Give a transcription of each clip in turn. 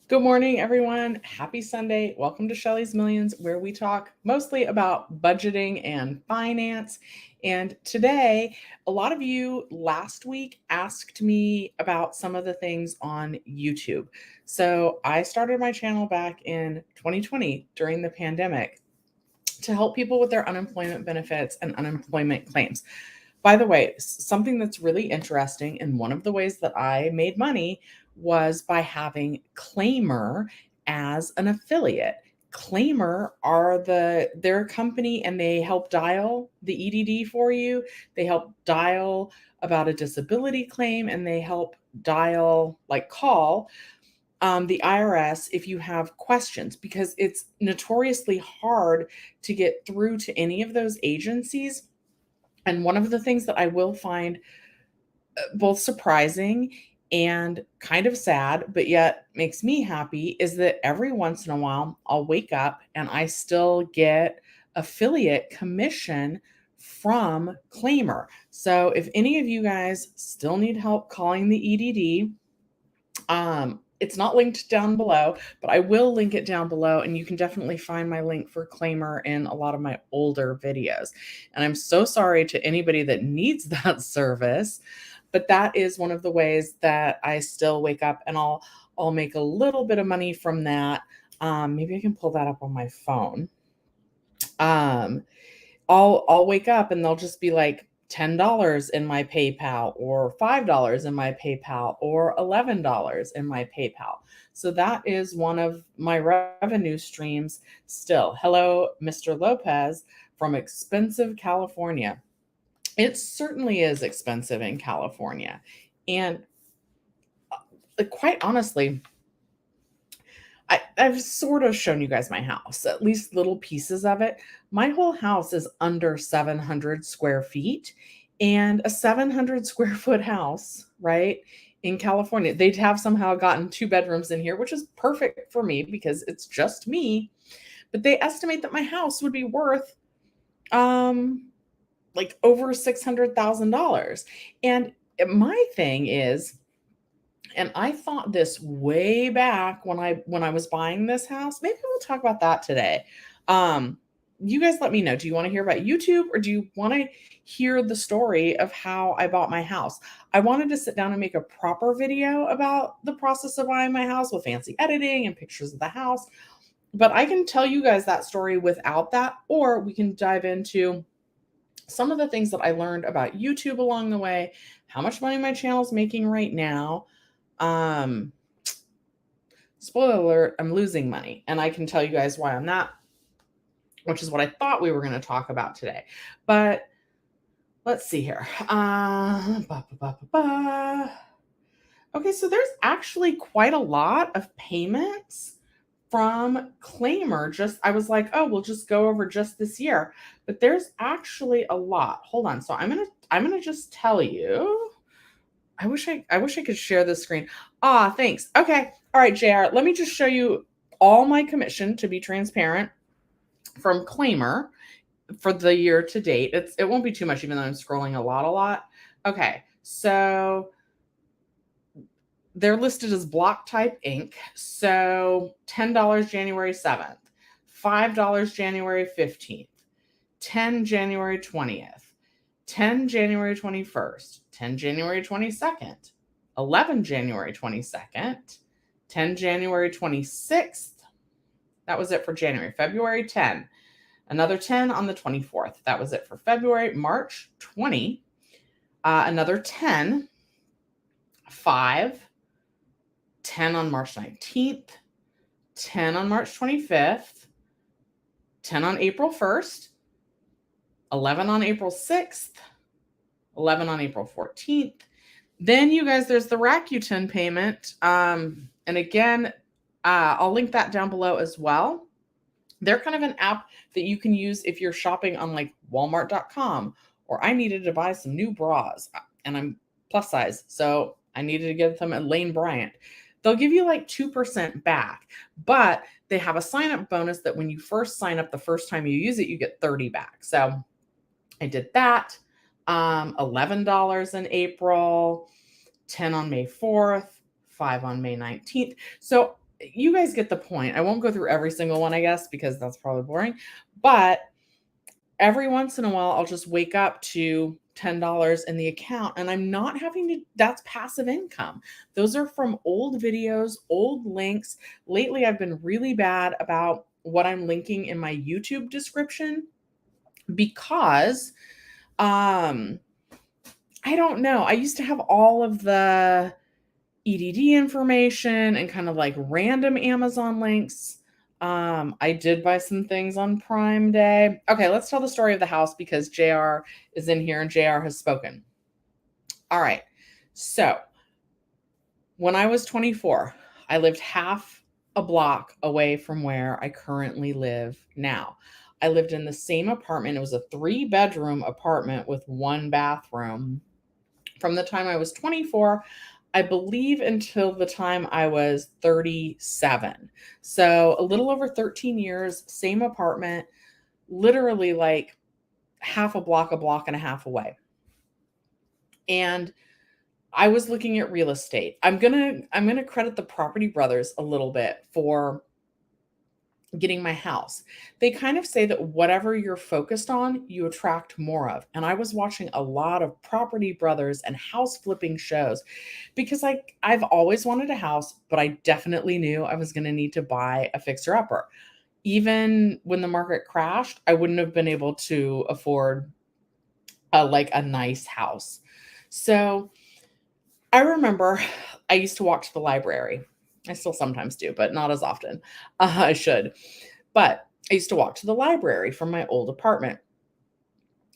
Good morning, everyone. Happy Sunday. Welcome to Shelley's Millions, where we talk mostly about budgeting and finance. And today, a lot of you last week asked me about some of the things on YouTube. So I started my channel back in 2020 during the pandemic to help people with their unemployment benefits and unemployment claims. By the way, something that's really interesting, and one of the ways that I made money was by having Claimer as an affiliate. Claimer are their company, and they help dial the EDD for you. They help dial about a disability claim, and they help dial, like, call the IRS if you have questions, because it's notoriously hard to get through to any of those agencies. And one of the things that I will find both surprising and kind of sad, but yet makes me happy, is that every once in a while I'll wake up and I still get affiliate commission from Claimer. So if any of you guys still need help calling the EDD, it's not linked down below, but I will link it down below, and you can definitely find my link for Claimer in a lot of my older videos. And I'm so sorry to anybody that needs that service, but that is one of the ways that I still wake up, and I'll make a little bit of money from that. Maybe I can pull that up on my phone. Um, I'll wake up and they'll just be like $10 in my PayPal, or $5 in my PayPal, or $11 in my PayPal. So that is one of my revenue streams still. Hello, Mr. Lopez from expensive California. It certainly is expensive in California. And quite honestly, I've sort of shown you guys my house, at least little pieces of it. My whole house is under 700 square feet, and a 700 square foot house, right, in California, they'd have somehow gotten 2 bedrooms in here, which is perfect for me because it's just me. But they estimate that my house would be worth like over $600,000. And my thing is, and I thought this way back when I was buying this house. Maybe we'll talk about that today. Um, you guys let me know. Do you want to hear about YouTube, or do you want to hear the story of how I bought my house? I wanted to sit down and make a proper video about the process of buying my house with fancy editing and pictures of the house. But I can tell you guys that story without that, or we can dive into some of the things that I learned about YouTube along the way, how much money my channel is making right now. um Spoiler alert, I'm losing money, and I can tell you guys why I'm not, which is what I thought we were going to talk about today. But let's see here. Okay, so there's actually quite a lot of payments from Claimer. Just, I was like, oh, we'll just go over just this year, but there's actually a lot. Hold on. So I'm gonna just tell you. I wish I could share the screen. Ah, thanks. Okay. All right, JR. Let me just show you all my commission, to be transparent, from Claimer for the year to date. It won't be too much, even though I'm scrolling a lot. Okay. So they're listed as block type Inc. So $10 January 7th, $5 January 15th, 10 January 20th, 10 January 21st, 10 January 22nd, 11 January 22nd, 10 January 26th. That was it for January. February 10, another 10 on the 24th. That was it for February. March 20, another 10, 5, 10 on March 19th, 10 on March 25th, 10 on April 1st, 11 on April 6th, 11 on April 14th. Then, you guys, there's the Rakuten payment. And again, I'll link that down below as well. They're kind of an app that you can use if you're shopping on like Walmart.com, or I needed to buy some new bras and I'm plus size, so I needed to get them at Lane Bryant. They'll give you like 2% back, but they have a sign up bonus that when you first sign up, the first time you use it, you get 30 back. So I did that. $11 in April, 10 on May 4th, 5 on May 19th. So you guys get the point. I won't go through every single one, I guess, because that's probably boring. But every once in a while, I'll just wake up to $10 in the account and I'm not having to, that's passive income. Those are from old videos, old links. Lately, I've been really bad about what I'm linking in my YouTube description because um I don't know. I used to have all of the EDD information and kind of like random Amazon links. I did buy some things on Prime Day. Okay, let's tell the story of the house because JR is in here and JR has spoken. All right. So when I was 24, I lived half a block away from where I currently live now. I lived in the same apartment. It was a 3-bedroom apartment with 1 bathroom from the time I was 24, I believe, until the time I was 37. So a little over 13 years, same apartment, literally like half a block and a half away. And I was looking at real estate. I'm going to credit the Property Brothers a little bit for getting my house. They kind of say that whatever you're focused on, you attract more of. And I was watching a lot of Property Brothers and house flipping shows because I've always wanted a house, but I definitely knew I was going to need to buy a fixer upper. Even when the market crashed, I wouldn't have been able to afford a nice house. So I remember I used to walk to the library. I still sometimes do, but not as often. I should. But I used to walk to the library from my old apartment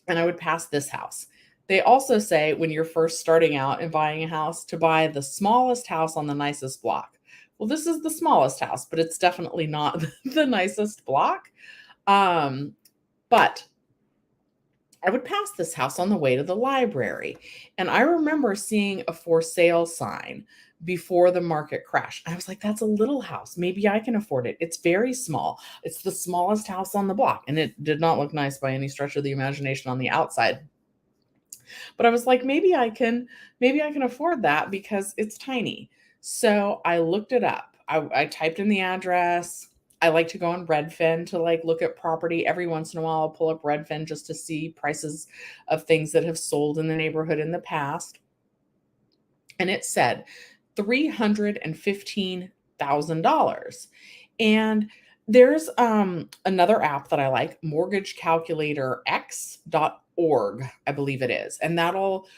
and I would pass this house. They also say when you're first starting out and buying a house to buy the smallest house on the nicest block. Well, this is the smallest house, but it's definitely not the nicest block. But I would pass this house on the way to the library. And I remember seeing a for sale sign before the market crashed. I was like, that's a little house. Maybe I can afford it. It's very small. It's the smallest house on the block. And it did not look nice by any stretch of the imagination on the outside. But I was like, maybe I can afford that because it's tiny. So I looked it up. I typed in the address. I like to go on Redfin to look at property. Every once in a while, I'll pull up Redfin just to see prices of things that have sold in the neighborhood in the past. And it said $315,000. And there's another app that I like, mortgagecalculatorx.org, I believe it is. And that'll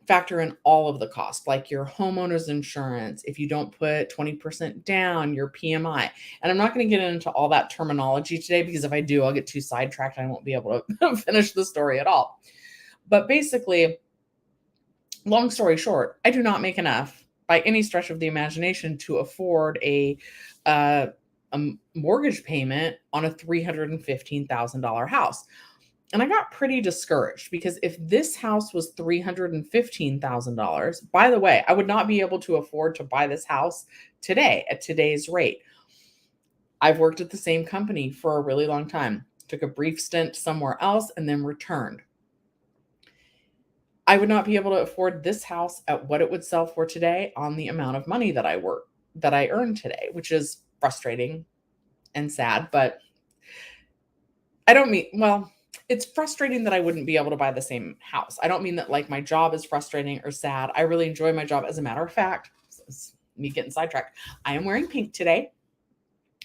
factor in all of the costs, like your homeowner's insurance, if you don't put 20% down, your PMI. And I'm not going to get into all that terminology today because if I do, I'll get too sidetracked. I won't be able to finish the story at all. But basically, long story short, I do not make enough by any stretch of the imagination to afford a mortgage payment on a $315,000 house. And I got pretty discouraged because if this house was $315,000, by the way, I would not be able to afford to buy this house today at today's rate. I've worked at the same company for a really long time, took a brief stint somewhere else, and then returned. I would not be able to afford this house at what it would sell for today on the amount of money that I earn today, which is frustrating and sad, but I don't mean, well, it's frustrating that I wouldn't be able to buy the same house. I don't mean that my job is frustrating or sad. I really enjoy my job. As a matter of fact, it's me getting sidetracked, I am wearing pink today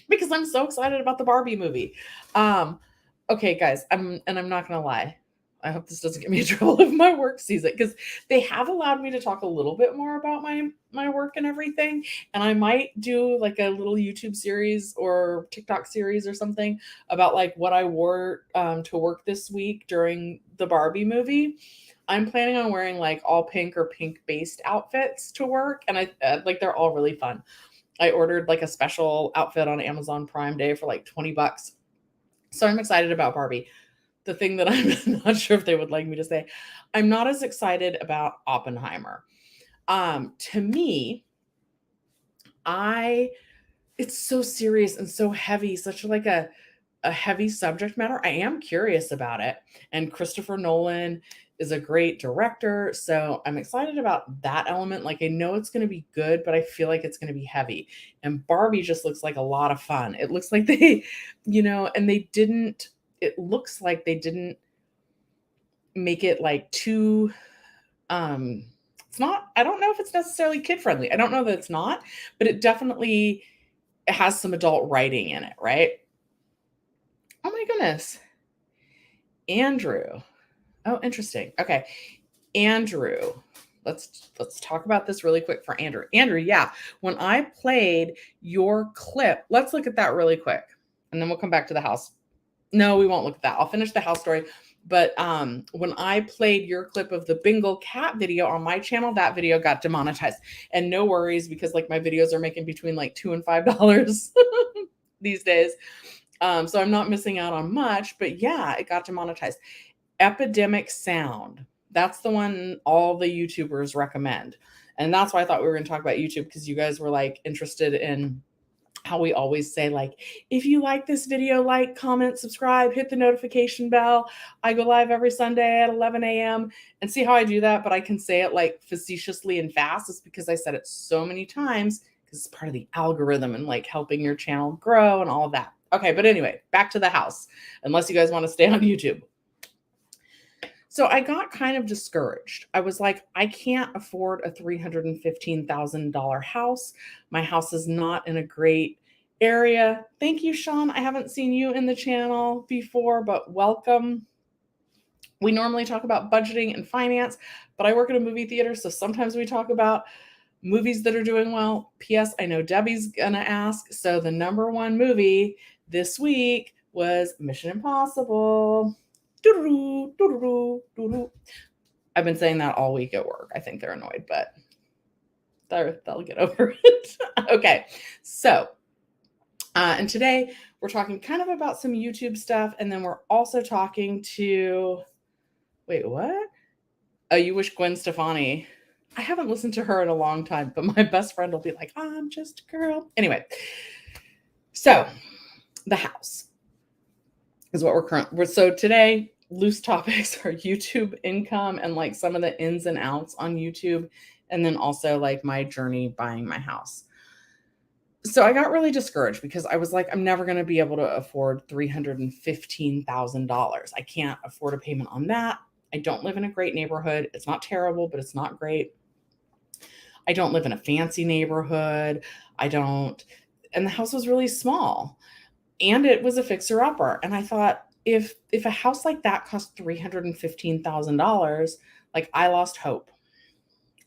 because I'm so excited about the Barbie movie. Okay, guys, I'm not gonna lie. I hope this doesn't get me in trouble if my work sees it because they have allowed me to talk a little bit more about my work and everything. And I might do a little YouTube series or TikTok series or something about what I wore to work this week during the Barbie movie. I'm planning on wearing all pink or pink based outfits to work. And I they're all really fun. I ordered a special outfit on Amazon Prime Day for $20. So I'm excited about Barbie. The thing that I'm not sure if they would like me to say, I'm not as excited about Oppenheimer. To me, it's so serious and so heavy, such a heavy subject matter. I am curious about it. And Christopher Nolan is a great director. So I'm excited about that element. Like, I know it's going to be good, but I feel like it's going to be heavy. And Barbie just looks like a lot of fun. It looks like they, and it looks like they didn't make it like too, it's not, I don't know if it's necessarily kid friendly. I don't know that it's not, but it definitely has some adult writing in it, right? Oh my goodness. Andrew. Oh, interesting. Okay. Andrew. Let's talk about this really quick for Andrew. Andrew, yeah. When I played your clip, let's look at that really quick. And then we'll come back to the house. No, we won't look at that. I'll finish the house story. But when I played your clip of the Bengal cat video on my channel, that video got demonetized. And no worries, because like my videos are making between like $2 and $5 these days. So I'm not missing out on much, but yeah, it got demonetized. Epidemic Sound. That's the one all the YouTubers recommend. And that's why I thought we were going to talk about YouTube, because you guys were like interested in how we always say, like, if you like this video, like, comment, subscribe, hit the notification bell. I go live every Sunday at 11 a.m. And see how I do that, but I can say it like facetiously and fast. It's because I said it so many times, because it's part of the algorithm and like helping your channel grow and all of that. Okay, but anyway, back to the house, unless you guys want to stay on YouTube. So I got kind of discouraged. I was like, I can't afford a $315,000 house. My house is not in a great area. Thank you, Sean. I haven't seen you in the channel before, but welcome. We normally talk about budgeting and finance, but I work at a movie theater, so sometimes we talk about movies that are doing well. P.S. I know Debbie's gonna ask. So the number one movie this week was Mission Impossible. Doo-doo-doo, doo-doo-doo, doo-doo. I've been saying that all week at work. I think they're annoyed, but they'll get over it. Okay, so and today we're talking kind of about some YouTube stuff, and then we're also talking to, wait, what? Oh, you wish Gwen Stefani. I haven't listened to her in a long time, but my best friend will be like, I'm just a girl. Anyway, so the house is what so today, loose topics are YouTube income and like some of the ins and outs on YouTube, and then also like my journey buying my house. So I got really discouraged because I was like, I'm never going to be able to afford $315,000. I can't afford a payment on that. I don't live in a great neighborhood. It's not terrible, but it's not great. I don't live in a fancy neighborhood. And the house was really small. And it was a fixer-upper. And I thought, if a house like that cost $315,000, like, I lost hope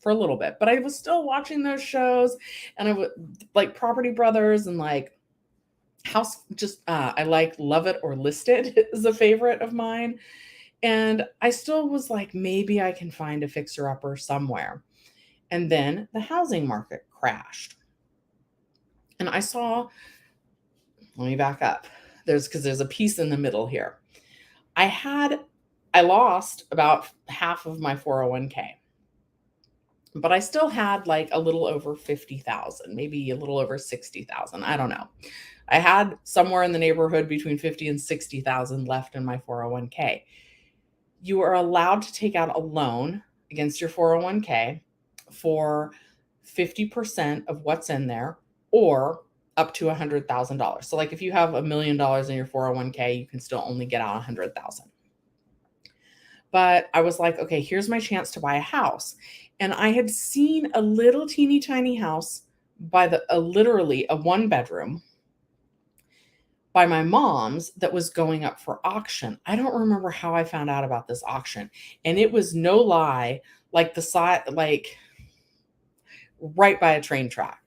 for a little bit. But I was still watching those shows, and I would like Property Brothers and like House. I like Love It or List It is a favorite of mine. And I still was like, maybe I can find a fixer-upper somewhere. And then the housing market crashed. And I saw, let me back up. There's a piece in the middle here. I lost about half of my 401k, but I still had like a little over 50,000, maybe a little over 60,000. I don't know. I had somewhere in the neighborhood between 50 and 60,000 left in my 401k. You are allowed to take out a loan against your 401k for 50% of what's in there, or up to $100,000. So like if you have $1 million in your 401k, you can still only get out 100,000. But I was like, okay, here's my chance to buy a house. And I had seen a little teeny tiny house by literally a 1-bedroom by my mom's that was going up for auction. I don't remember how I found out about this auction. And it was, no lie, like the side, like right by a train track.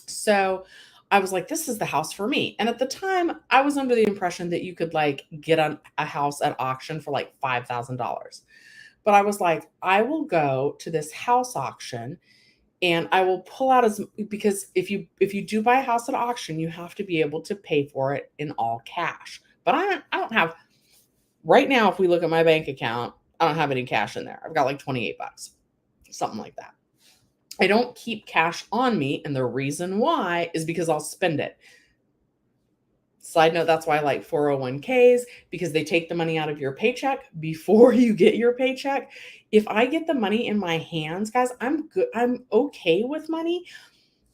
So I was like, this is the house for me. And at the time, I was under the impression that you could like get a house at auction for like $5,000. But I was like, I will go to this house auction and I will pull out because if you do buy a house at auction, you have to be able to pay for it in all cash. But I don't have, right now, if we look at my bank account, I don't have any cash in there. I've got like 28 bucks, something like that. I don't keep cash on me. And the reason why is because I'll spend it. Side note, that's why I like 401ks, because they take the money out of your paycheck before you get your paycheck. If I get the money in my hands, guys, I'm good. I'm okay with money,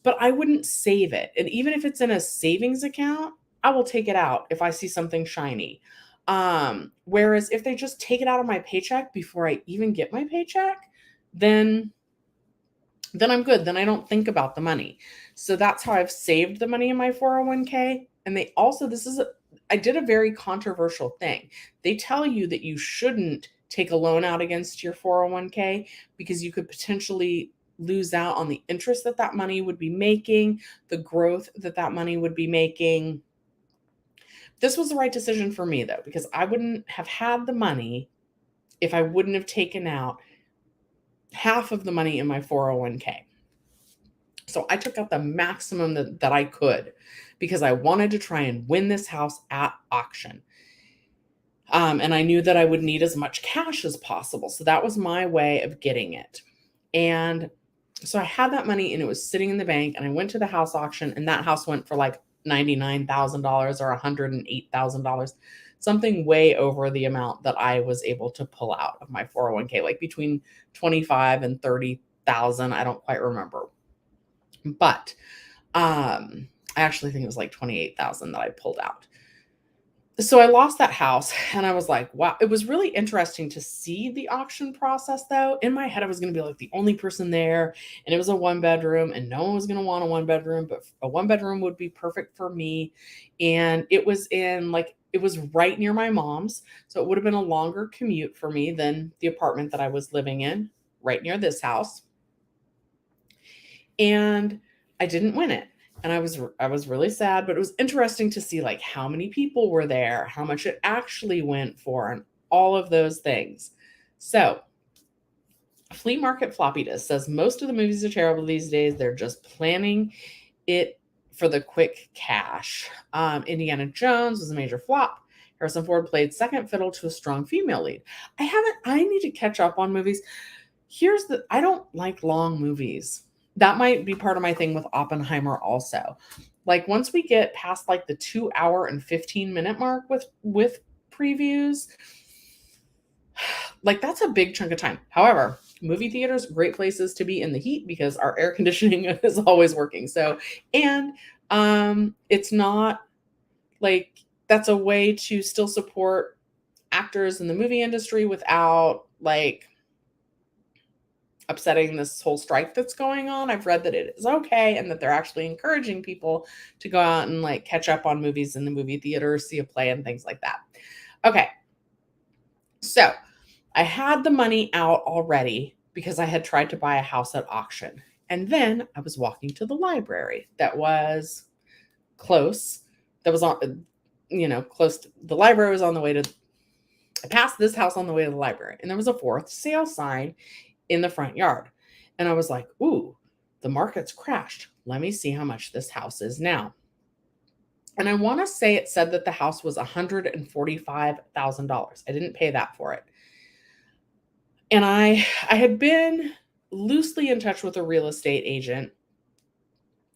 but I wouldn't save it. And even if it's in a savings account, I will take it out if I see something shiny. Whereas if they just take it out of my paycheck before I even get my paycheck, then I'm good. Then I don't think about the money. So that's how I've saved the money in my 401k. And they also, I did a very controversial thing. They tell you that you shouldn't take a loan out against your 401k because you could potentially lose out on the interest that that money would be making, the growth that that money would be making. This was the right decision for me though, because I wouldn't have had the money if I wouldn't have taken out half of the money in my 401k. So I took out the maximum that I could because I wanted to try and win this house at auction. And I knew that I would need as much cash as possible. So that was my way of getting it. And so I had that money and it was sitting in the bank, and I went to the house auction, and that house went for like $99,000 or $108,000, something way over the amount that I was able to pull out of my 401k, like between 25 and 30,000. I don't quite remember. But I actually think it was like 28,000 that I pulled out. So I lost that house, and I was like, wow. It was really interesting to see the auction process though. In my head, I was going to be like the only person there, and it was a 1-bedroom, and no one was going to want a 1-bedroom, but a 1-bedroom would be perfect for me. And it was it was right near my mom's. So it would have been a longer commute for me than the apartment that I was living in, right near this house. And I didn't win it. And I was really sad, but it was interesting to see like how many people were there, how much it actually went for, and all of those things. So, Flea Market Floppy Disk says most of the movies are terrible these days. They're just planning it for the quick cash. Indiana Jones was a major flop. Harrison Ford played second fiddle to a strong female lead. I need to catch up on movies. I don't like long movies. That might be part of my thing with Oppenheimer also. Like once we get past like the 2 hour and 15-minute mark with previews, like that's a big chunk of time. However, movie theaters, great places to be in the heat because our air conditioning is always working. So, and it's not like that's a way to still support actors in the movie industry without like upsetting this whole strike that's going on. I've read that it is okay, and that they're actually encouraging people to go out and like catch up on movies in the movie theater, see a play and things like that. Okay. So I had the money out already because I had tried to buy a house at auction. And then I was walking to the library that was close, that was on, close to the library was on the way to, I passed this house on the way to the library, and there was a for sale sign in the front yard. And I was like, ooh, the market's crashed. Let me see how much this house is now. And I want to say it said that the house was $145,000. I didn't pay that for it. And I had been loosely in touch with a real estate agent.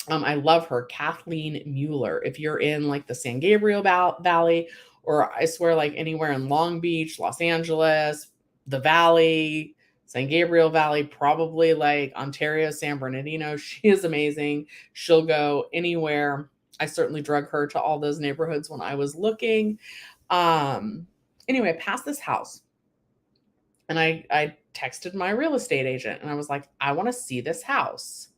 I love her, Kathleen Mueller. If you're in like the San Gabriel Valley, or I swear like anywhere in Long Beach, Los Angeles, the Valley, San Gabriel Valley, probably like Ontario, San Bernardino. She is amazing. She'll go anywhere. I certainly drug her to all those neighborhoods when I was looking. Anyway, I passed this house, and I texted my real estate agent, and I was like, I want to see this house.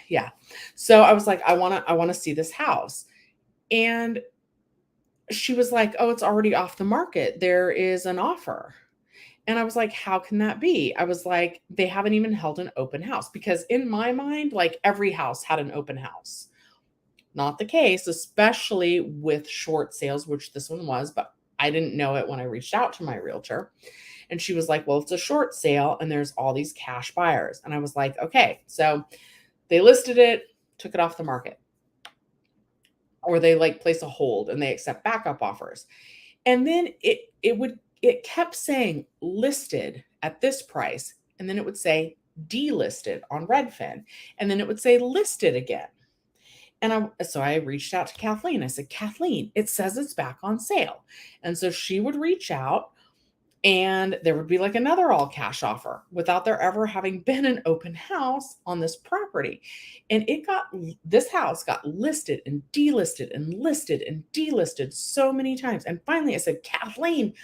Yeah. So I was like, I want to see this house. And she was like, oh, it's already off the market. There is an offer. And I was like, how can that be? I was like, they haven't even held an open house, because in my mind, like every house had an open house. Not the case, especially with short sales, which this one was, but I didn't know it when I reached out to my realtor. And she was like, well, it's a short sale and there's all these cash buyers. And I was like, okay. So they listed it, took it off the market. Or they like place a hold and they accept backup offers. And then it kept saying listed at this price. And then it would say delisted on Redfin. And then it would say listed again. So I reached out to Kathleen. I said, Kathleen, it says it's back on sale. And so she would reach out and there would be like another all cash offer without there ever having been an open house on this property. And this house got listed and delisted and listed and delisted so many times. And finally I said, Kathleen,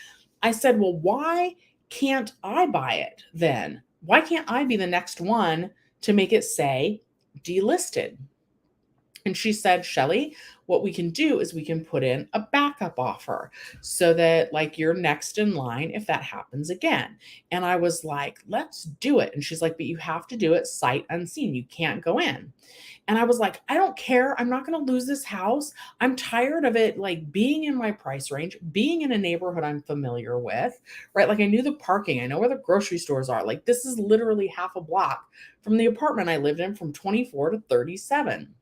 I said, well, why can't I buy it then? Why can't I be the next one to make it say delisted? And she said, Shelly, what we can do is we can put in a backup offer so that like you're next in line if that happens again. And I was like, let's do it. And she's like, but you have to do it sight unseen. You can't go in. And I was like, I don't care. I'm not going to lose this house. I'm tired of it like being in my price range, being in a neighborhood I'm familiar with, right? Like I knew the parking, I know where the grocery stores are. Like this is literally half a block from the apartment I lived in from 24 to 37.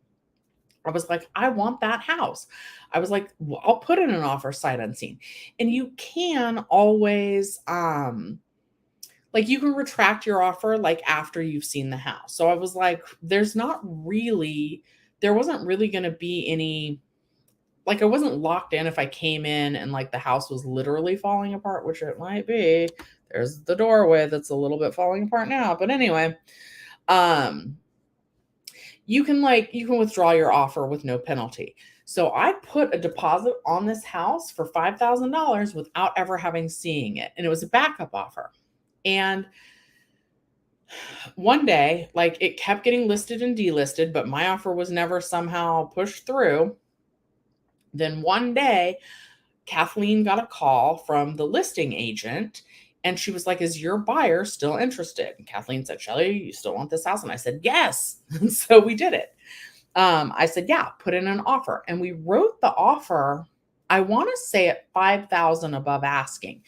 I was like, I want that house. I was like, well, I'll put in an offer sight unseen. And you can always like you can retract your offer like after you've seen the house. So I was like, there wasn't really going to be any, like I wasn't locked in if I came in and like the house was literally falling apart, which it might be. There's the doorway that's a little bit falling apart now. But anyway, you can withdraw your offer with no penalty. So I put a deposit on this house for $5,000 without ever having seen it. And it was a backup offer. And one day, like it kept getting listed and delisted, but my offer was never somehow pushed through. Then one day, Kathleen got a call from the listing agent and she was like, is your buyer still interested? And Kathleen said, Shelly, you still want this house? And I said, yes. And so we did it. I said, yeah, put in an offer. And we wrote the offer, I want to say at 5,000 above asking.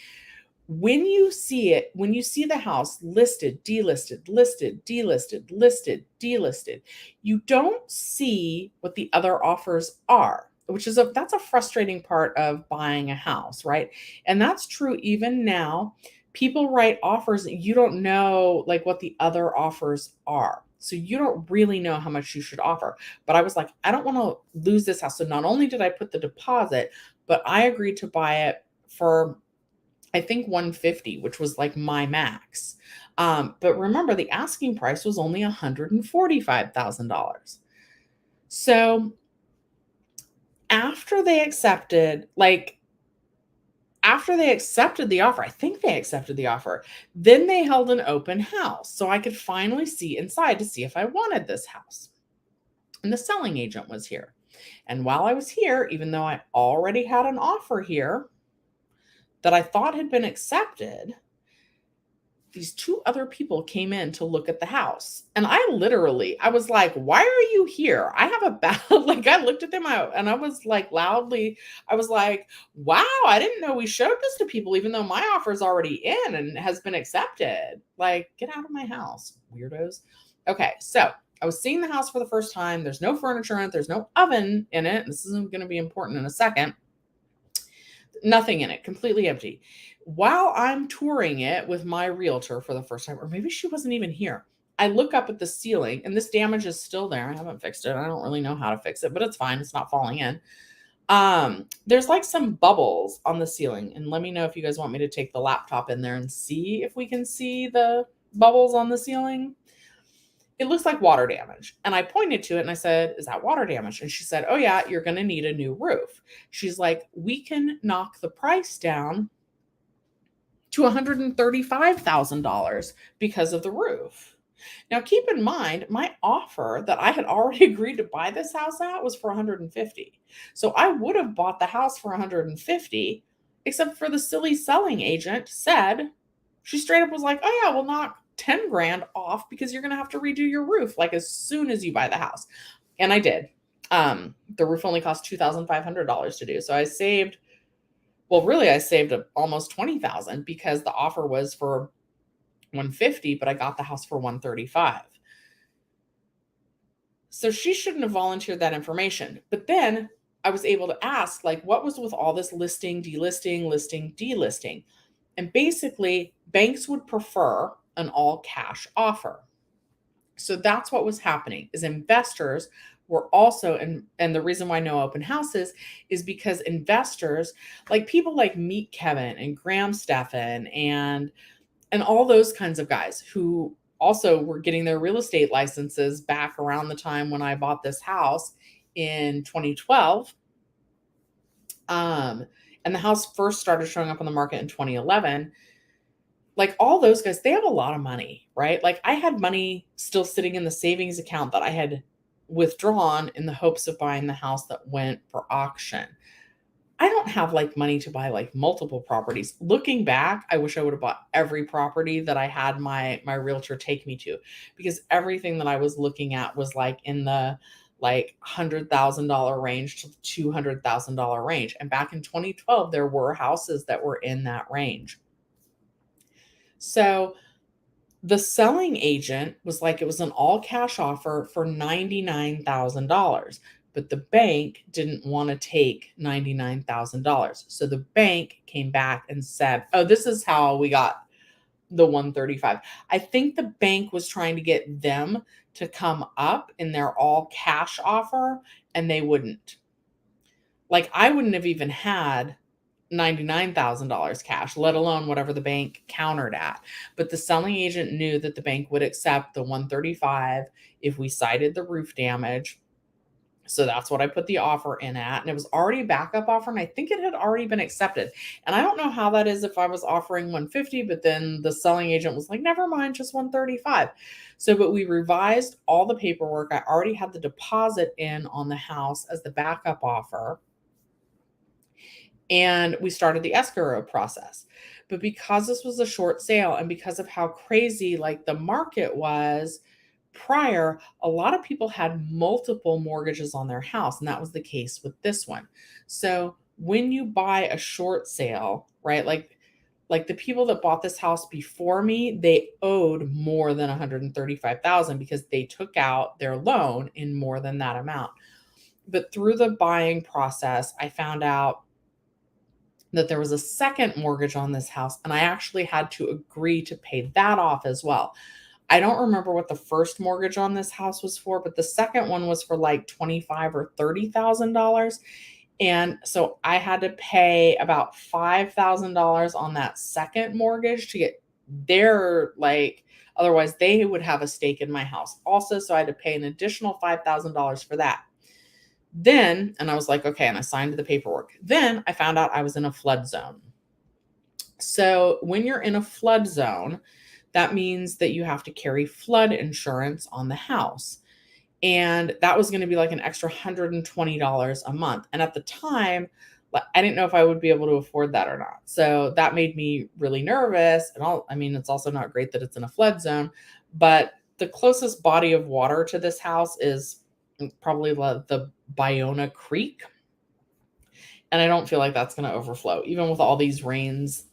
When you see the house listed, delisted, listed, delisted, listed, delisted, you don't see what the other offers are, which is that's a frustrating part of buying a house, right? And that's true even now. People write offers and you don't know like what the other offers are. So you don't really know how much you should offer. But I was like, I don't want to lose this house. So not only did I put the deposit, but I agreed to buy it for I think 150, which was like my max. But remember, the asking price was only $145,000. So after they accepted the offer, I think they accepted the offer, then they held an open house so I could finally see inside to see if I wanted this house. And the selling agent was here. And while I was here, even though I already had an offer here, that I thought had been accepted, these two other people came in to look at the house. And I was like, why are you here? I have a bad, like I looked at them and I was like loudly, I was like, wow, I didn't know we showed this to people, even though my offer is already in and has been accepted. Like, get out of my house, weirdos. Okay, so I was seeing the house for the first time. There's no furniture in it. There's no oven in it. This isn't going to be important in a second. Nothing in it, completely empty. While I'm touring it with my realtor for the first time, or maybe she wasn't even here, I look up at the ceiling and this damage is still there. I haven't fixed it. I don't really know how to fix it, but it's fine. It's not falling in. There's like some bubbles on the ceiling. And let me know if you guys want me to take the laptop in there and see if we can see the bubbles on the ceiling. It looks like water damage. And I pointed to it and I said, is that water damage? And she said, oh yeah, you're going to need a new roof. She's like, we can knock the price down to $135,000 because of the roof. Now keep in mind, my offer that I had already agreed to buy this house at was for 150. So I would have bought the house for 150, except for the silly selling agent said, she straight up was like, oh yeah, we'll knock 10 grand off because you're going to have to redo your roof like as soon as you buy the house. And I did. The roof only cost $2,500 to do. So I saved almost 20,000 because the offer was for 150, but I got the house for 135. So she shouldn't have volunteered that information. But then I was able to ask, like, what was with all this listing, delisting, listing, delisting? And basically, banks would prefer an all cash offer. So that's what was happening is investors were also, and the reason why no open houses is because investors, like people like Meet Kevin and Graham Stephan and all those kinds of guys who also were getting their real estate licenses back around the time when I bought this house in 2012. And the house first started showing up on the market in 2011. Like all those guys, they have a lot of money, right? Like I had money still sitting in the savings account that I had withdrawn in the hopes of buying the house that went for auction. I don't have like money to buy like multiple properties. Looking back, I wish I would have bought every property that I had my realtor take me to, because everything that I was looking at was like in the like $100,000 range to $200,000 range. And back in 2012, there were houses that were in that range. So the selling agent was like, it was an all cash offer for $99,000, but the bank didn't want to take $99,000. So the bank came back and said, oh, this is how we got the 135. I think the bank was trying to get them to come up in their all cash offer, and they wouldn't. Like I wouldn't have even had $99,000 cash, let alone whatever the bank countered at. But the selling agent knew that the bank would accept the 135 if we cited the roof damage. So that's what I put the offer in at. And it was already a backup offer. And I think it had already been accepted. And I don't know how that is if I was offering 150, but then the selling agent was like, never mind, just 135. So, but we revised all the paperwork. I already had the deposit in on the house as the backup offer. And we started the escrow process. But because this was a short sale and because of how crazy like the market was prior, a lot of people had multiple mortgages on their house, and that was the case with this one. So when you buy a short sale, right? Like the people that bought this house before me, they owed more than 135,000 because they took out their loan in more than that amount. But through the buying process, I found out that there was a second mortgage on this house, and I actually had to agree to pay that off as well. I don't remember what the first mortgage on this house was for, but the second one was for like $25,000 or $30,000. And so I had to pay about $5,000 on that second mortgage to get their like, otherwise they would have a stake in my house also. So I had to pay an additional $5,000 for that. Then, and I was like, okay, and I signed the paperwork. Then I found out I was in a flood zone. So when you're in a flood zone, that means that you have to carry flood insurance on the house. And that was going to be like an extra $120 a month. And at the time, I didn't know if I would be able to afford that or not. So that made me really nervous. And I mean, it's also not great that it's in a flood zone, but the closest body of water to this house is probably the Biona Creek. And I don't feel like that's going to overflow. Even with all these rains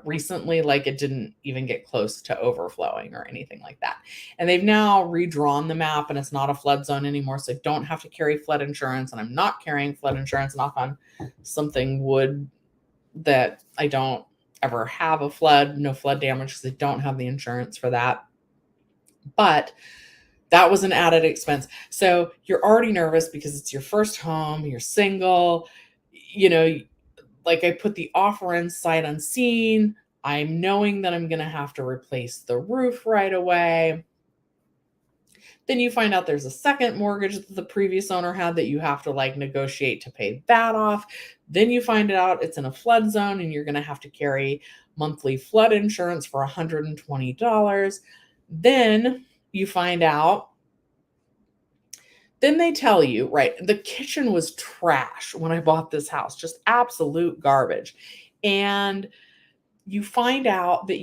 recently, like it didn't even get close to overflowing or anything like that. And they've now redrawn the map and it's not a flood zone anymore. So I don't have to carry flood insurance, and I'm not carrying flood insurance, knock on something wood, that I don't ever have a flood, no flood damage, because I don't have the insurance for that. But that was an added expense. So you're already nervous because it's your first home, you're single, like I put the offer in sight unseen. I'm knowing that I'm going to have to replace the roof right away. Then you find out there's a second mortgage that the previous owner had that you have to like negotiate to pay that off. Then you find out it's in a flood zone and you're going to have to carry monthly flood insurance for $120. Then you find out, then they tell you, right, the kitchen was trash when I bought this house, just absolute garbage. And you find out that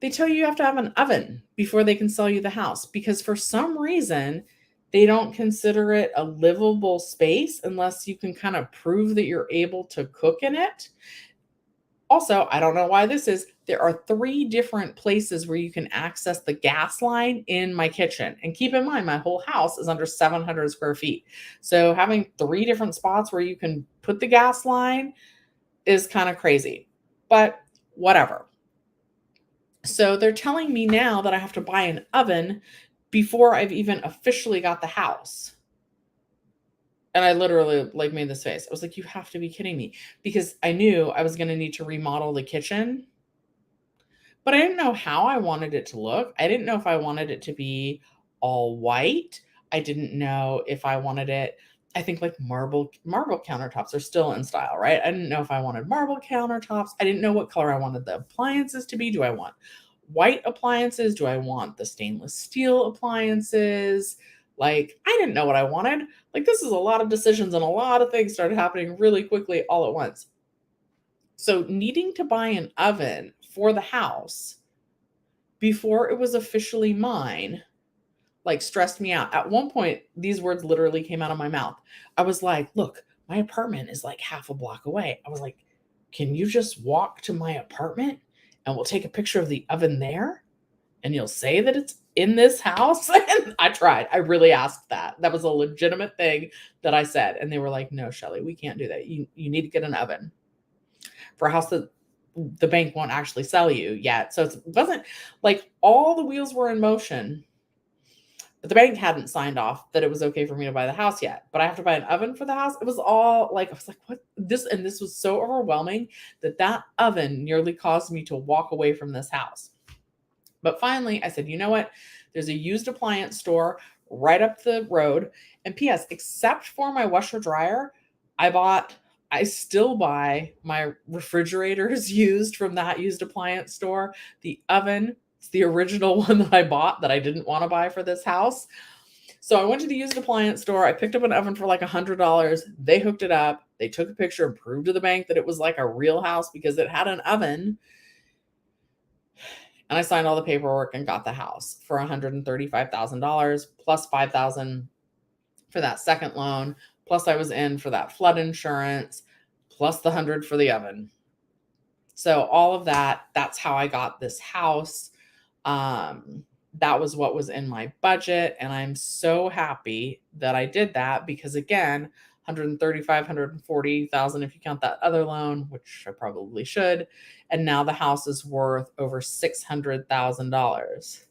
they tell you have to have an oven before they can sell you the house, because for some reason, they don't consider it a livable space unless you can kind of prove that you're able to cook in it. Also, I don't know why this is. There are 3 different places where you can access the gas line in my kitchen. And keep in mind, my whole house is under 700 square feet. So having 3 different spots where you can put the gas line is kind of crazy, but whatever. So they're telling me now that I have to buy an oven before I've even officially got the house. And I literally like made this face. I was like, you have to be kidding me, because I knew I was going to need to remodel the kitchen, but I didn't know how I wanted it to look. I didn't know if I wanted it to be all white. I didn't know if I wanted it, I think like marble countertops are still in style, right? I didn't know if I wanted marble countertops. I didn't know what color I wanted the appliances to be. Do I want white appliances? Do I want the stainless steel appliances? Like, I didn't know what I wanted. Like, this is a lot of decisions, and a lot of things started happening really quickly all at once. So, needing to buy an oven for the house before it was officially mine, like, stressed me out. At one point, these words literally came out of my mouth. I was like, look, my apartment is like half a block away. I was like, can you just walk to my apartment and we'll take a picture of the oven there and you'll say that it's in this house? And I tried. I really asked that. That was a legitimate thing that I said. And they were like, no, Shelly, we can't do that. You need to get an oven for a house that the bank won't actually sell you yet. So it wasn't like all the wheels were in motion, but the bank hadn't signed off that it was okay for me to buy the house yet. But I have to buy an oven for the house. It was all like, I was like, what this? And this was so overwhelming that oven nearly caused me to walk away from this house. But finally, I said, you know what? There's a used appliance store right up the road. And P.S., except for my washer dryer, I still buy my refrigerators used from that used appliance store. The oven, it's the original one that I bought that I didn't want to buy for this house. So I went to the used appliance store. I picked up an oven for like $100. They hooked it up. They took a picture and proved to the bank that it was like a real house because it had an oven. And I signed all the paperwork and got the house for $135,000 plus $5,000 for that second loan. Plus I was in for that flood insurance, plus the 100 for the oven. So all of that, that's how I got this house. That was what was in my budget. And I'm so happy that I did that because again, 135, 140,000 if you count that other loan, which I probably should. And now the house is worth over $600,000.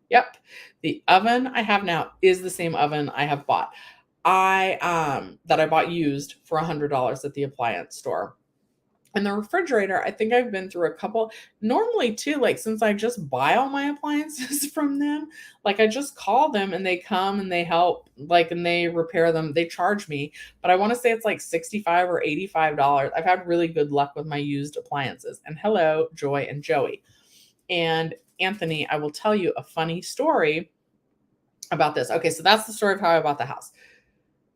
Yep. The oven I have now is the same oven I have bought. That I bought used for $100 at the appliance store. And the refrigerator, I think I've been through a couple. Normally too, like since I just buy all my appliances from them, like I just call them and they come and they help, like, and they repair them. They charge me, but I want to say it's like $65 or $85. I've had really good luck with my used appliances. And hello, Joy and Joey. And Anthony, I will tell you a funny story about this. Okay, so that's the story of how I bought the house.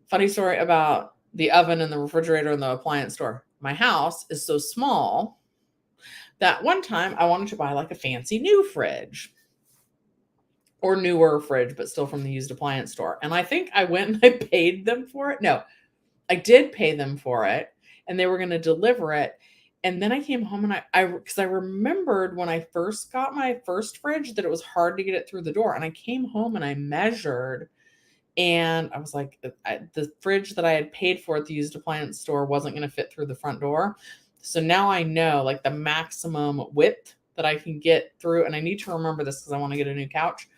Funny story about the oven and the refrigerator and the appliance store. My house is so small that one time I wanted to buy like a fancy new fridge or newer fridge, but still from the used appliance store. And I think I went and I paid them for it. No, I did pay them for it and they were going to deliver it. And then I came home and because I remembered when I first got my first fridge that it was hard to get it through the door. And I came home and I measured. And I was like, the fridge that I had paid for at the used appliance store wasn't going to fit through the front door. So now I know like the maximum width that I can get through. And I need to remember this because I want to get a new couch.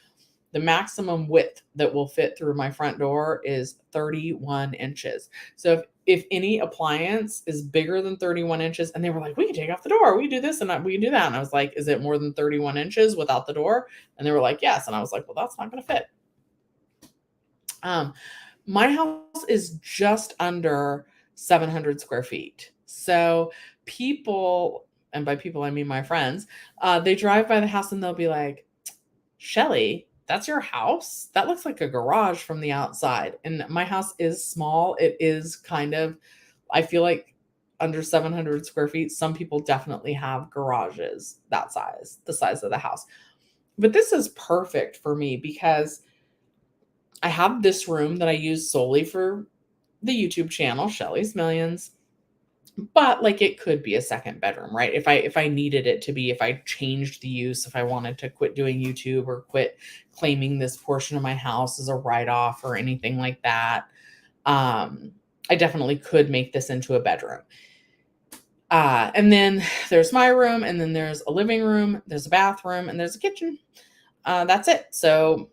The maximum width that will fit through my front door is 31 inches. So if any appliance is bigger than 31 inches, and they were like, we can take off the door, we can do this and we can do that. And I was like, is it more than 31 inches without the door? And they were like, yes. And I was like, well, that's not going to fit. My house is just under 700 square feet. So people, and by people, I mean my friends, they drive by the house and they'll be like, Shelly, that's your house? That looks like a garage from the outside. And my house is small. It is kind of, I feel like under 700 square feet, some people definitely have garages that size, the size of the house. But this is perfect for me because I have this room that I use solely for the YouTube channel, Shelly's Millions, but like it could be a second bedroom, right? If I needed it to be, if I changed the use, if I wanted to quit doing YouTube or quit claiming this portion of my house as a write-off or anything like that, I definitely could make this into a bedroom. And then there's my room, and then there's a living room, there's a bathroom, and there's a kitchen. That's it. So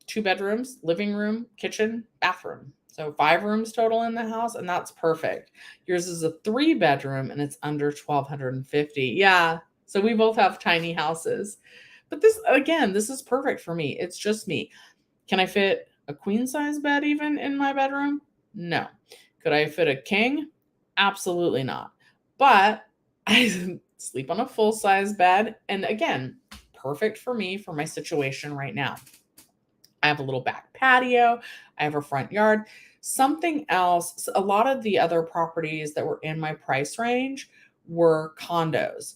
2 bedrooms, living room, kitchen, bathroom. So 5 rooms total in the house, and that's perfect. Yours is a 3 bedroom and it's under 1,250. Yeah. So we both have tiny houses. But this, again, this is perfect for me. It's just me. Can I fit a queen size bed even in my bedroom? No. Could I fit a king? Absolutely not. But I sleep on a full size bed. And again, perfect for me for my situation right now. I have a little back patio. I have a front yard. Something else, a lot of the other properties that were in my price range were condos.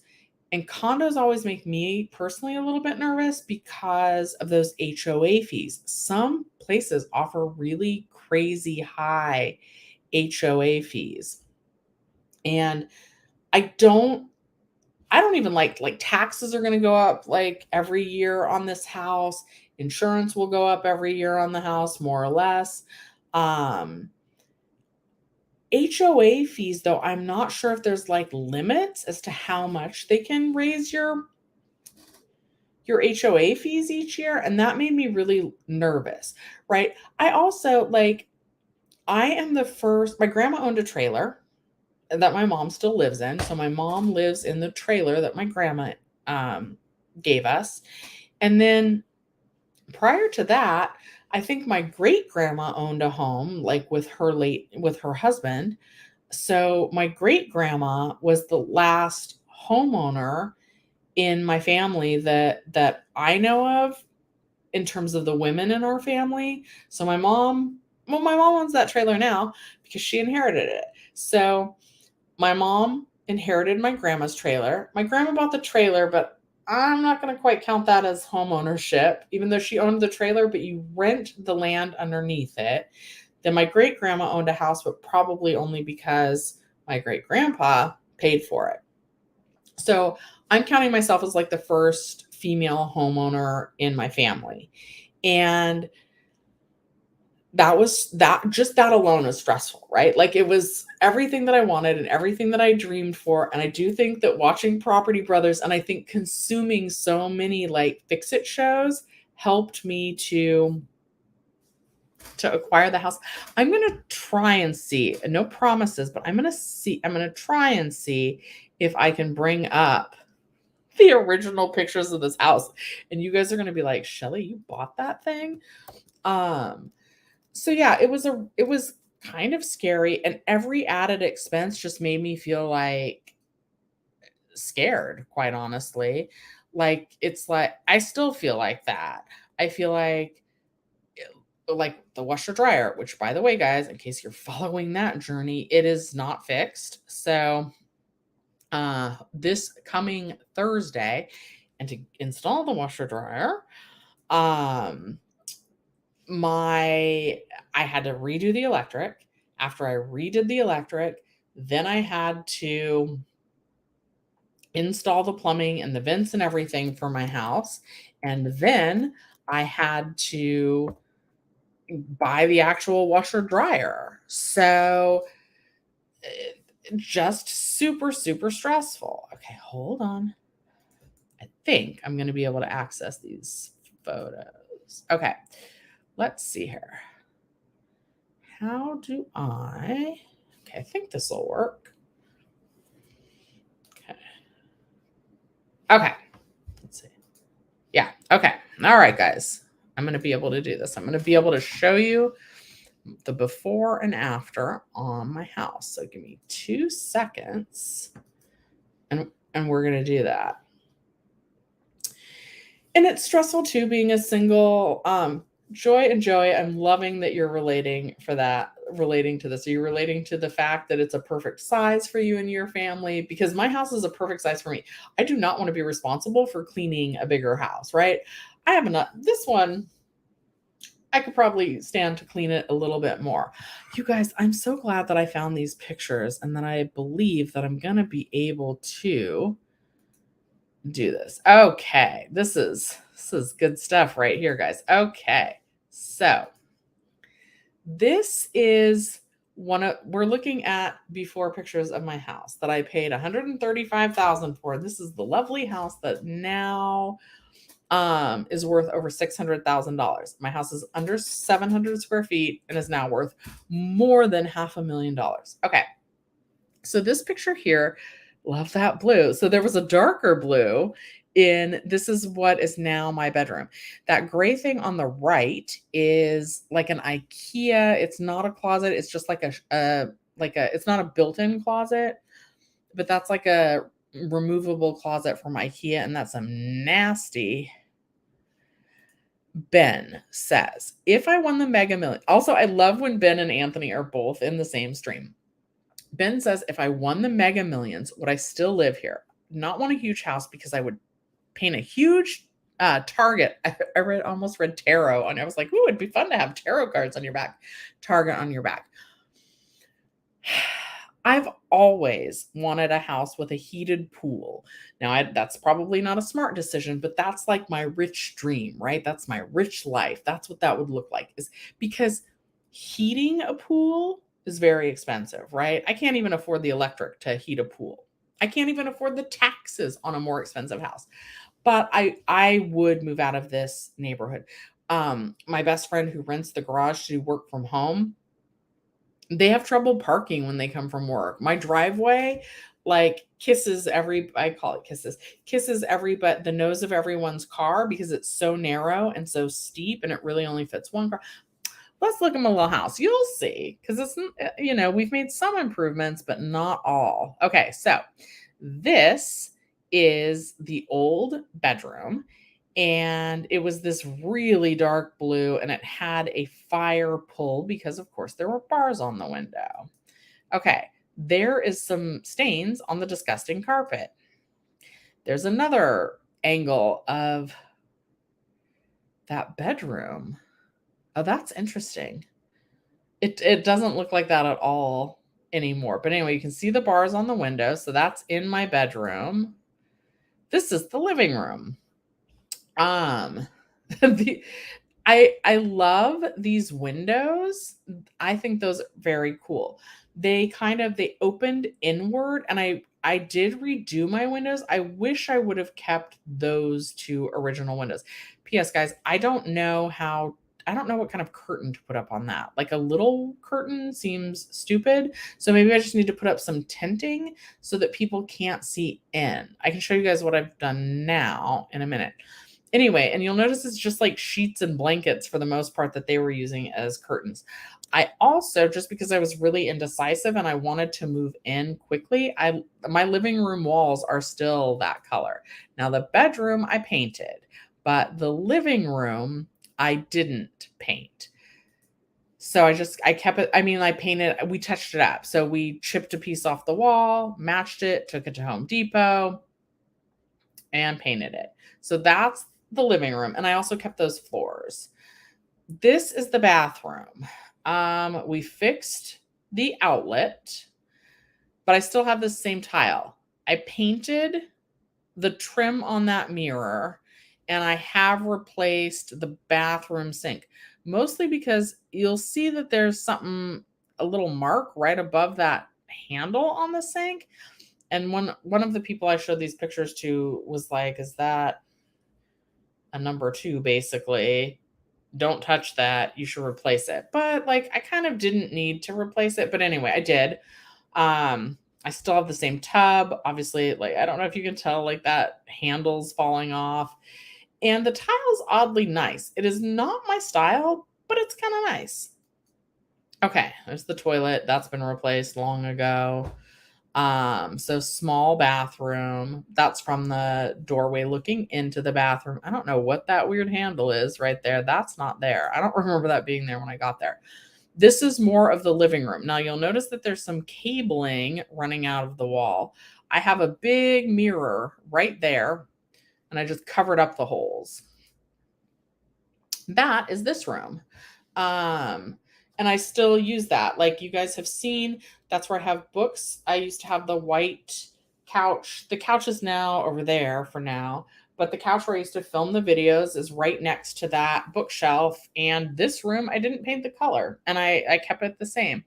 And condos always make me personally a little bit nervous because of those HOA fees. Some places offer really crazy high HOA fees. And I don't even like taxes are going to go up like every year on this house. Insurance will go up every year on the house, more or less. HOA fees, though, I'm not sure if there's like limits as to how much they can raise your HOA fees each year. And that made me really nervous, right? I also I am the first, my grandma owned a trailer that my mom still lives in. So my mom lives in the trailer that my grandma gave us. And then prior to that, I think my great grandma owned a home like with her husband. So my great grandma was the last homeowner in my family that I know of in terms of the women in our family. So my mom owns that trailer now because she inherited it. So my mom inherited my grandma's trailer. My grandma bought the trailer, but I'm not going to quite count that as home ownership, even though she owned the trailer, but you rent the land underneath it. Then my great grandma owned a house, but probably only because my great grandpa paid for it. So I'm counting myself as like the first female homeowner in my family. And that alone is stressful, right? Like it was everything that I wanted and everything that I dreamed for. And I do think that watching Property Brothers and I think consuming so many like fix-it shows helped me to acquire the house. I'm going to try and see, no promises, but I'm going to try and see if I can bring up the original pictures of this house. And you guys are going to be like, Shelly, you bought that thing? So yeah, it was kind of scary, and every added expense just made me feel like scared, quite honestly. Like it's like I still feel like that. I feel like the washer dryer, which by the way, guys, in case you're following that journey, it is not fixed. So this coming Thursday, and to install the washer dryer, I had to redo the electric. After I redid the electric, then I had to install the plumbing and the vents and everything for my house. And then I had to buy the actual washer dryer. So just super, super stressful. Okay, hold on. I think I'm going to be able to access these photos. Okay, let's see here. How do I? Okay, I think this will work. Okay. Let's see. Yeah. Okay. All right, guys. I'm going to be able to do this. I'm going to be able to show you the before and after on my house. So give me 2 seconds and we're going to do that. And it's stressful too being a single. Joy and Joey, I'm loving that you're relating to this. Are you relating to the fact that it's a perfect size for you and your family? Because my house is a perfect size for me. I do not want to be responsible for cleaning a bigger house, right? I have enough. This one, I could probably stand to clean it a little bit more. You guys, I'm so glad that I found these pictures and that I believe that I'm going to be able to do this. Okay. This is good stuff right here, guys. Okay. So this is we're looking at before pictures of my house that I paid $135,000 for. This is the lovely house that now is worth over $600,000. My house is under 700 square feet and is now worth more than $500,000. Okay. So this picture here, love that blue. So there was a darker blue this is what is now my bedroom. That gray thing on the right is like an IKEA. It's not a closet. It's just like it's not a built-in closet, but that's like a removable closet from IKEA. And that's some nasty. Ben says, if I won the Mega Million. Also, I love when Ben and Anthony are both in the same stream. Ben says, if I won the Mega Millions, would I still live here? Not want a huge house because I would paint a huge target. I almost read tarot, and I was like, ooh, it'd be fun to have tarot cards on your back. Target on your back. I've always wanted a house with a heated pool. Now, that's probably not a smart decision, but that's like my rich dream, right? That's my rich life. That's what that would look like, is because heating a pool is very expensive, right? I can't even afford the electric to heat a pool. I can't even afford the taxes on a more expensive house. But I would move out of this neighborhood. My best friend who rents the garage to work from home, they have trouble parking when they come from work. My driveway, like kisses every but the nose of everyone's car because it's so narrow and so steep and it really only fits one car. Let's look at my little house. You'll see, because it's, we've made some improvements, but not all. Okay, so this is the old bedroom, and it was this really dark blue, and it had a fire pull because, of course, there were bars on the window. Okay, there is some stains on the disgusting carpet. There's another angle of that bedroom. Oh, that's interesting. It doesn't look like that at all anymore. But anyway, you can see the bars on the window. So that's in my bedroom. This is the living room. I love these windows. I think those are very cool. They opened inward, and I did redo my windows. I wish I would have kept those two original windows. P.S. guys, I don't know what kind of curtain to put up on that. Like a little curtain seems stupid. So maybe I just need to put up some tinting so that people can't see in. I can show you guys what I've done now in a minute. Anyway, and you'll notice it's just like sheets and blankets for the most part that they were using as curtains. I also, just because I was really indecisive and I wanted to move in quickly, my living room walls are still that color. Now the bedroom I painted, but the living room I didn't paint. So I kept it. I mean, we touched it up. So we chipped a piece off the wall, matched it, took it to Home Depot, and painted it. So that's the living room. And I also kept those floors. This is the bathroom. We fixed the outlet, but I still have the same tile. I painted the trim on that mirror, and I have replaced the bathroom sink, mostly because you'll see that there's a little mark right above that handle on the sink. And one of the people I showed these pictures to was like, is that a number 2, basically? Don't touch that. You should replace it. But like, I kind of didn't need to replace it. But anyway, I did. I still have the same tub. Obviously, like, I don't know if you can tell, like, that handle's falling off. And the tile's oddly nice. It is not my style, but it's kind of nice. Okay, there's the toilet. That's been replaced long ago. So small bathroom. That's from the doorway looking into the bathroom. I don't know what that weird handle is right there. That's not there. I don't remember that being there when I got there. This is more of the living room. Now you'll notice that there's some cabling running out of the wall. I have a big mirror right there, and I just covered up the holes. That is this room. And I still use that. Like you guys have seen, that's where I have books. I used to have the white couch. The couch is now over there for now, but the couch where I used to film the videos is right next to that bookshelf. And this room, I didn't paint the color, and I kept it the same.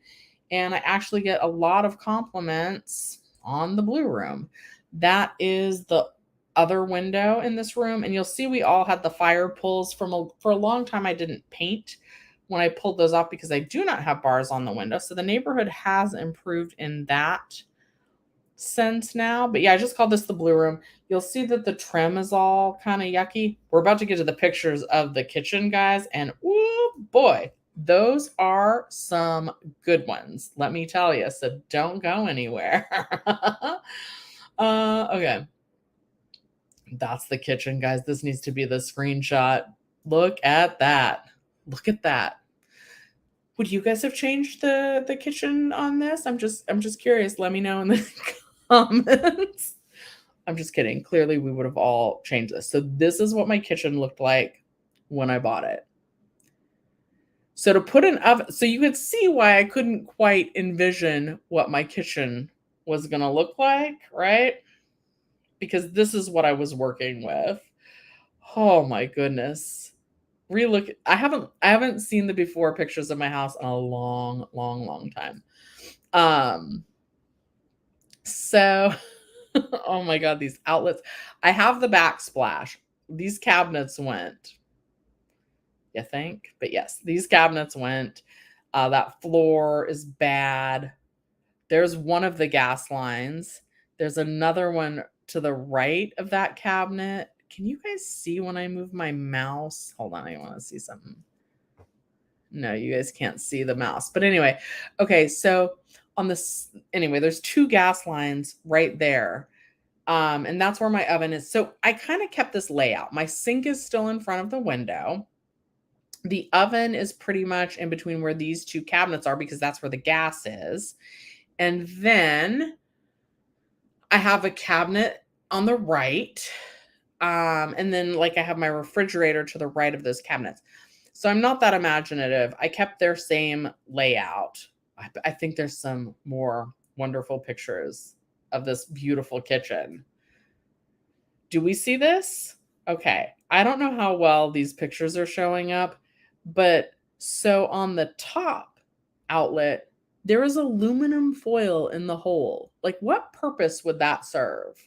And I actually get a lot of compliments on the blue room. That is the other window in this room, and you'll see we all had the fire pulls for a long time. I didn't paint when I pulled those off because I do not have bars on the window. So the neighborhood has improved in that sense now. But yeah, I just called this the blue room. You'll see that the trim is all kind of yucky. We're about to get to the pictures of the kitchen, guys, and oh boy, those are some good ones, let me tell you. So don't go anywhere. Okay. That's the kitchen, guys. This needs to be the screenshot. Look at that. Look at that. Would you guys have changed the kitchen on this? I'm just curious. Let me know in the comments. I'm just kidding. Clearly, we would have all changed this. So this is what my kitchen looked like when I bought it. So to put an oven, so you could see why I couldn't quite envision what my kitchen was going to look like, right? Because this is what I was working with. Oh my goodness. Relook. I haven't seen the before pictures of my house in a long time. So oh my god, these outlets. I have the backsplash. These cabinets went. You think? But yes, these cabinets went. That floor is bad. There's one of the gas lines. There's another one to the right of that cabinet. Can you guys see when I move my mouse? Hold on, I want to see something. No, you guys can't see the mouse. But anyway, okay, so on this, anyway, there's two gas lines right there. And that's where my oven is. So I kind of kept this layout. My sink is still in front of the window. The oven is pretty much in between where these two cabinets are because that's where the gas is. And then I have a cabinet on the right. And then like I have my refrigerator to the right of those cabinets. So I'm not that imaginative. I kept their same layout. I think there's some more wonderful pictures of this beautiful kitchen. Do we see this? Okay. I don't know how well these pictures are showing up, but so on the top outlet, there is aluminum foil in the hole. Like, what purpose would that serve?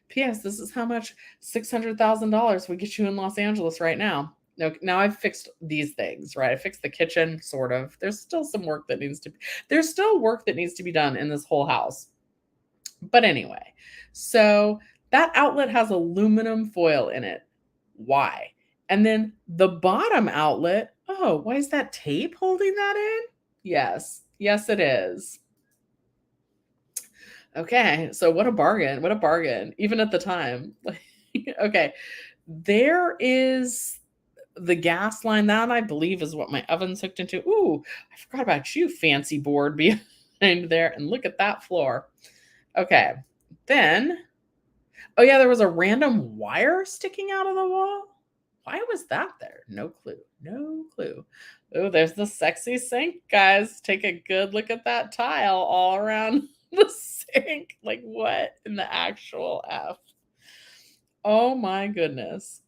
P.S. This is how much $600,000 would get you in Los Angeles right now. Now I've fixed these things, right? I fixed the kitchen, sort of. There's still some work that needs to be done in this whole house. But anyway, so that outlet has aluminum foil in it. Why? And then the bottom outlet, oh, why is that tape holding that in? Yes, it is. Okay, so what a bargain, even at the time. Okay, there is the gas line. That, I believe, is what my oven's hooked into. Ooh, I forgot about you, fancy board behind there. And look at that floor. Okay, then, oh yeah, there was a random wire sticking out of the wall. Why was that there? No clue. Oh, there's the sexy sink, guys. Take a good look at that tile all around the sink. Like, what in the actual F? Oh my goodness.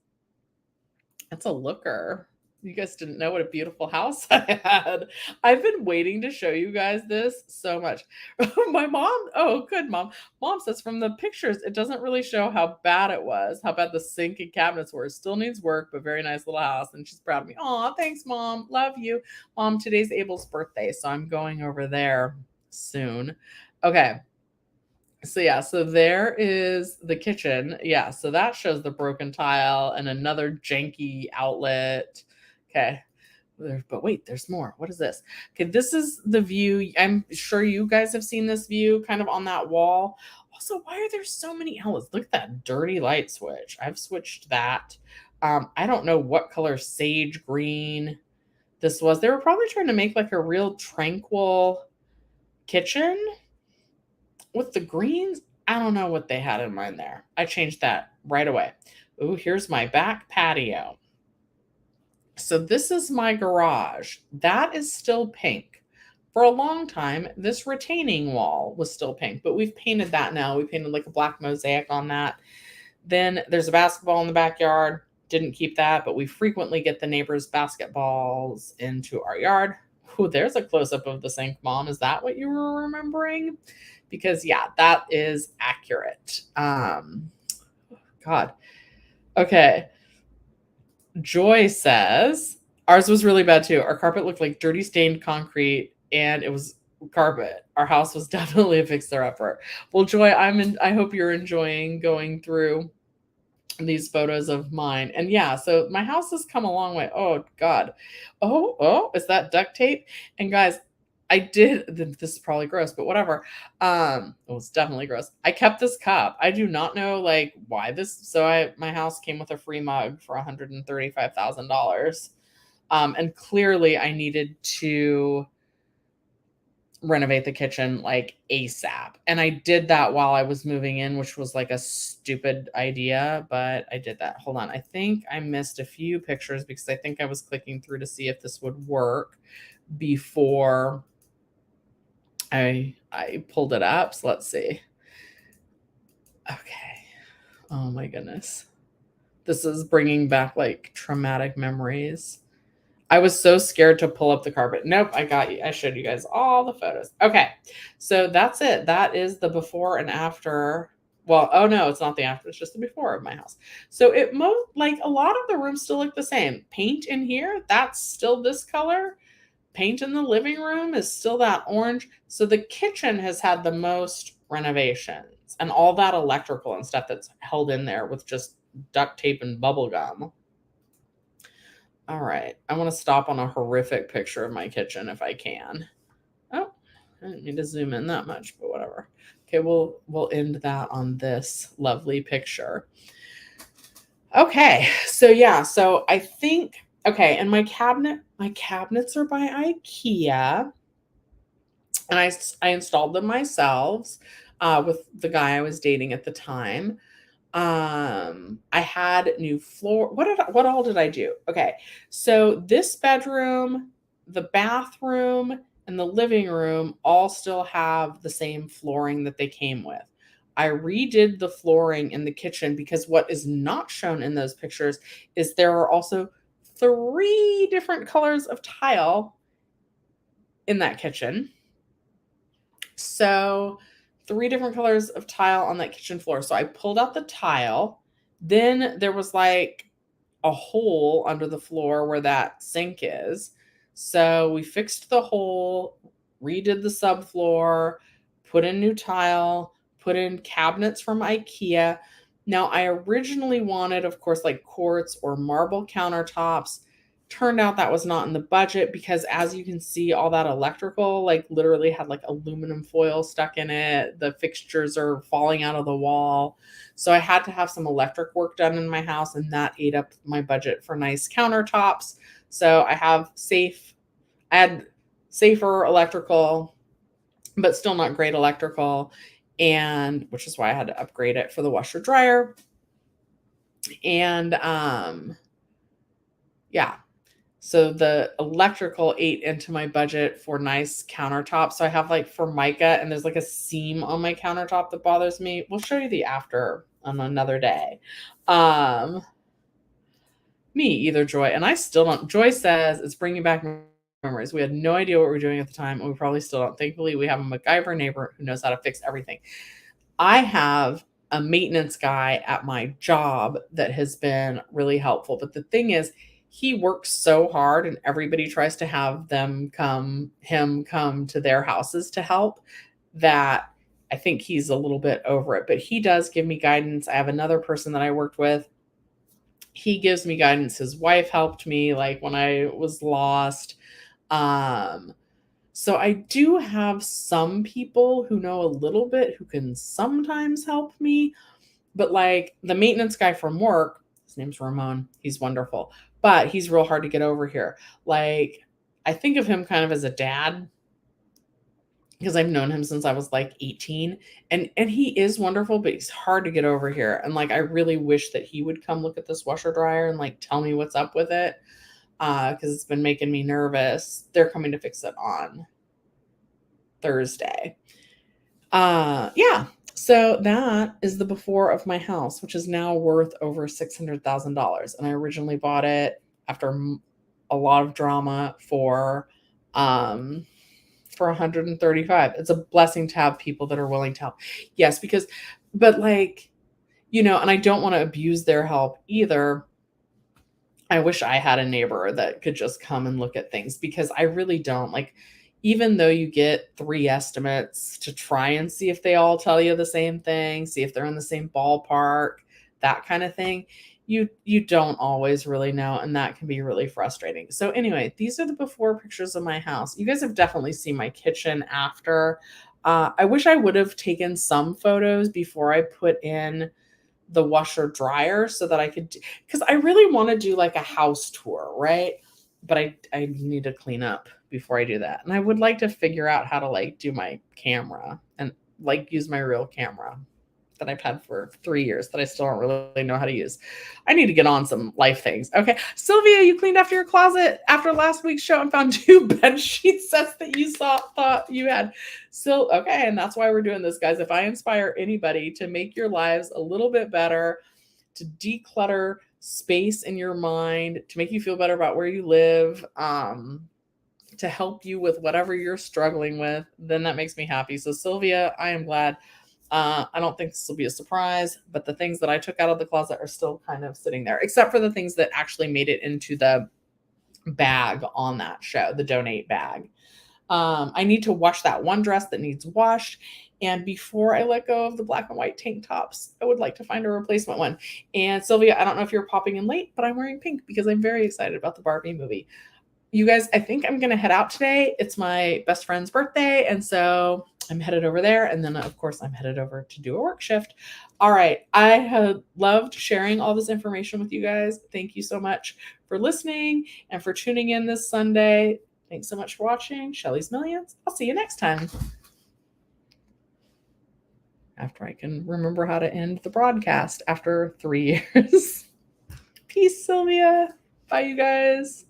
That's a looker. You guys didn't know what a beautiful house I had. I've been waiting to show you guys this so much. My mom, oh, good mom. Mom says from the pictures, it doesn't really show how bad it was, how bad the sink and cabinets were. It still needs work, but very nice little house. And she's proud of me. Aw, thanks, Mom. Love you. Mom, today's Abel's birthday, so I'm going over there soon. Okay. So yeah, so there is the kitchen. Yeah, so that shows the broken tile and another janky outlet. Okay. But wait, there's more. What is this? Okay, this is the view. I'm sure you guys have seen this view kind of on that wall. Also, why are there so many outlets? Look at that dirty light switch. I've switched that. I don't know what color sage green this was. They were probably trying to make like a real tranquil kitchen with the greens. I don't know what they had in mind there. I changed that right away. Ooh, here's my back patio. So this is my garage. That is still pink. For a long time, this retaining wall was still pink, but we've painted that now. We painted like a black mosaic on that. Then there's a basketball in the backyard. Didn't keep that, but we frequently get the neighbors' basketballs into our yard. Ooh, there's a close-up of the sink, Mom. Is that what you were remembering? Because yeah, that is accurate. God. Okay. Joy says, ours was really bad too. Our carpet looked like dirty stained concrete and it was carpet. Our house was definitely a fixer-upper. Well, Joy, I hope you're enjoying going through these photos of mine. And yeah, so my house has come a long way. Oh God. Oh, is that duct tape? And guys, I did this is probably gross, but whatever. It was definitely gross. I kept this cup. I do not know like why this. So my house came with a free mug for $135,000. And clearly I needed to renovate the kitchen like ASAP. And I did that while I was moving in, which was like a stupid idea, but I did that. Hold on. I think I missed a few pictures because I think I was clicking through to see if this would work before I pulled it up. So let's see. Okay. Oh my goodness. This is bringing back like traumatic memories. I was so scared to pull up the carpet. Nope, I got you. I showed you guys all the photos. Okay, so that's it. That is the before and after. Well, oh no, it's not the after. It's just the before of my house. So like a lot of the rooms still look the same. Paint in here, that's still this color. Paint in the living room is still that orange. So the kitchen has had the most renovations and all that electrical and stuff that's held in there with just duct tape and bubble gum. All right. I want to stop on a horrific picture of my kitchen if I can. Oh, I didn't need to zoom in that much, but whatever. Okay, we'll end that on this lovely picture. Okay. So yeah, so I think okay, and my cabinets are by IKEA. And I installed them myself with the guy I was dating at the time. I had new floor. What all did I do? Okay. So this bedroom, the bathroom, and the living room all still have the same flooring that they came with. I redid the flooring in the kitchen because what is not shown in those pictures is there are also 3 different colors of tile in that kitchen. So 3 different colors of tile on that kitchen floor. So I pulled out the tile. Then there was like a hole under the floor where that sink is. So we fixed the hole, redid the subfloor, put in new tile, put in cabinets from IKEA. Now I originally wanted, of course, like quartz or marble countertops. Turned out that was not in the budget because as you can see, all that electrical like literally had like aluminum foil stuck in it. The fixtures are falling out of the wall. So I had to have some electric work done in my house and that ate up my budget for nice countertops. So I had safer electrical, but still not great electrical. And which is why I had to upgrade it for the washer dryer. And yeah. So the electrical ate into my budget for nice countertops. So I have like Formica and there's like a seam on my countertop that bothers me. We'll show you the after on another day. Me either, Joy. And I still don't. Joy says it's bringing back memories. We had no idea what we were doing at the time. And we probably still don't. Thankfully, we have a MacGyver neighbor who knows how to fix everything. I have a maintenance guy at my job that has been really helpful. But the thing is, he works so hard and everybody tries to have him come to their houses to help that I think he's a little bit over it, but he does give me guidance. I have another person that I worked with. He gives me guidance. His wife helped me like when I was lost. So I do have some people who know a little bit who can sometimes help me, but like the maintenance guy from work, his name's Ramon. He's wonderful, but he's real hard to get over here. Like I think of him kind of as a dad because I've known him since I was like 18 and he is wonderful, but he's hard to get over here. And like I really wish that he would come look at this washer dryer and like tell me what's up with it. Because it's been making me nervous. They're coming to fix it on Thursday. Yeah. So that is the before of my house, which is now worth over $600,000. And I originally bought it after a lot of drama for 135. It's a blessing to have people that are willing to help. Yes, but like and I don't want to abuse their help either. I wish I had a neighbor that could just come and look at things, because I really don't like, even though you get 3 estimates to try and see if they all tell you the same thing, see if they're in the same ballpark, that kind of thing. You don't always really know, and that can be really frustrating. So anyway, these are the before pictures of my house. You guys have definitely seen my kitchen after. I wish I would have taken some photos before I put in the washer dryer so that I could, because I really want to do like a house tour, right? But I need to clean up before I do that. And I would like to figure out how to like do my camera and like use my real camera that I've had for 3 years that I still don't really know how to use. I need to get on some life things. Okay. Sylvia, you cleaned after your closet after last week's show and found 2 bed sheet sets that you thought you had. So, okay. And that's why we're doing this, guys. If I inspire anybody to make your lives a little bit better, to declutter space in your mind, to make you feel better about where you live, to help you with whatever you're struggling with, then that makes me happy. So, Sylvia, I am glad. I don't think this will be a surprise, but the things that I took out of the closet are still kind of sitting there, except for the things that actually made it into the bag on that show, the donate bag. I need to wash that one dress that needs washed. And before I let go of the black and white tank tops, I would like to find a replacement one. And Sylvia, I don't know if you're popping in late, but I'm wearing pink because I'm very excited about the Barbie movie. You guys, I think I'm going to head out today. It's my best friend's birthday. And so I'm headed over there. And then, of course, I'm headed over to do a work shift. All right. I have loved sharing all this information with you guys. Thank you so much for listening and for tuning in this Sunday. Thanks so much for watching Shelly's Millions. I'll see you next time. After I can remember how to end the broadcast after 3 years. Peace, Sylvia. Bye, you guys.